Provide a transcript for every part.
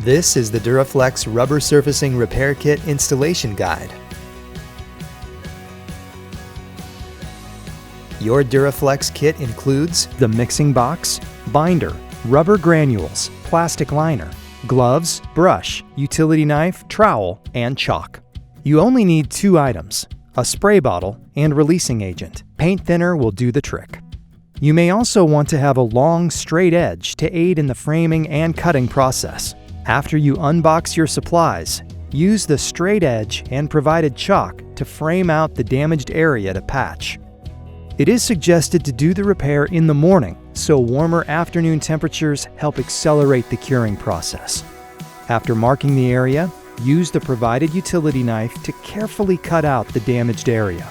This is the Duraflex Rubber Surfacing Repair Kit Installation Guide. Your Duraflex kit includes the mixing box, binder, rubber granules, plastic liner, gloves, brush, utility knife, trowel, and chalk. You only need 2 items, a spray bottle and releasing agent. Paint thinner will do the trick. You may also want to have a long, straight edge to aid in the framing and cutting process. After you unbox your supplies, use the straight edge and provided chalk to frame out the damaged area to patch. It is suggested to do the repair in the morning, so warmer afternoon temperatures help accelerate the curing process. After marking the area, use the provided utility knife to carefully cut out the damaged area.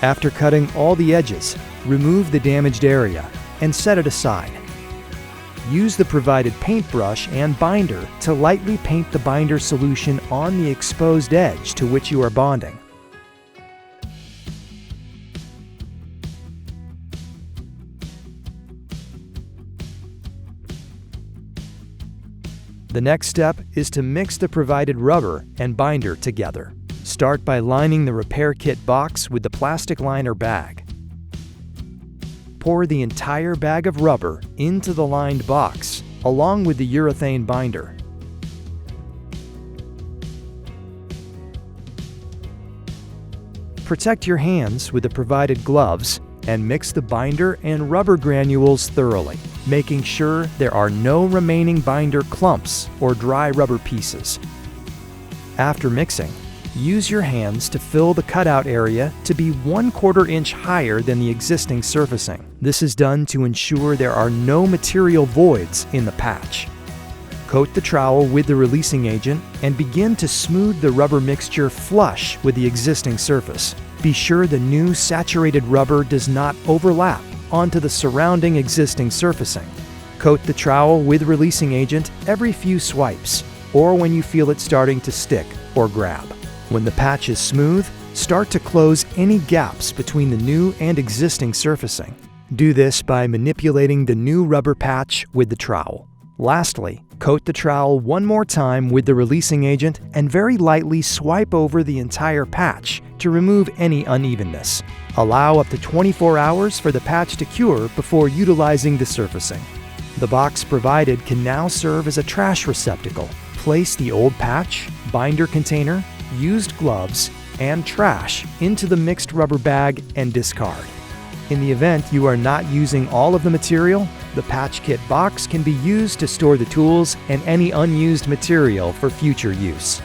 After cutting all the edges, remove the damaged area and set it aside. Use the provided paintbrush and binder to lightly paint the binder solution on the exposed edge to which you are bonding. The next step is to mix the provided rubber and binder together. Start by lining the repair kit box with the plastic liner bag. Pour the entire bag of rubber into the lined box, along with the urethane binder. Protect your hands with the provided gloves and mix the binder and rubber granules thoroughly, making sure there are no remaining binder clumps or dry rubber pieces. After mixing, use your hands to fill the cutout area to be 1/4 inch higher than the existing surfacing. This is done to ensure there are no material voids in the patch. Coat the trowel with the releasing agent and begin to smooth the rubber mixture flush with the existing surface. Be sure the new saturated rubber does not overlap onto the surrounding existing surfacing. Coat the trowel with releasing agent every few swipes, or when you feel it starting to stick or grab. When the patch is smooth, start to close any gaps between the new and existing surfacing. Do this by manipulating the new rubber patch with the trowel. Lastly, coat the trowel one more time with the releasing agent and very lightly swipe over the entire patch to remove any unevenness. Allow up to 24 hours for the patch to cure before utilizing the surfacing. The box provided can now serve as a trash receptacle. Place the old patch, binder container, used gloves, and trash into the mixed rubber bag and discard. In the event you are not using all of the material, the patch kit box can be used to store the tools and any unused material for future use.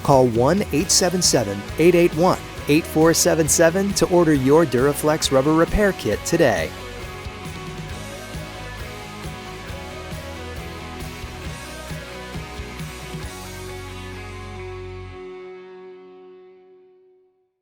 Call 1-877-881-8477 to order your Duraflex Rubber Repair Kit today.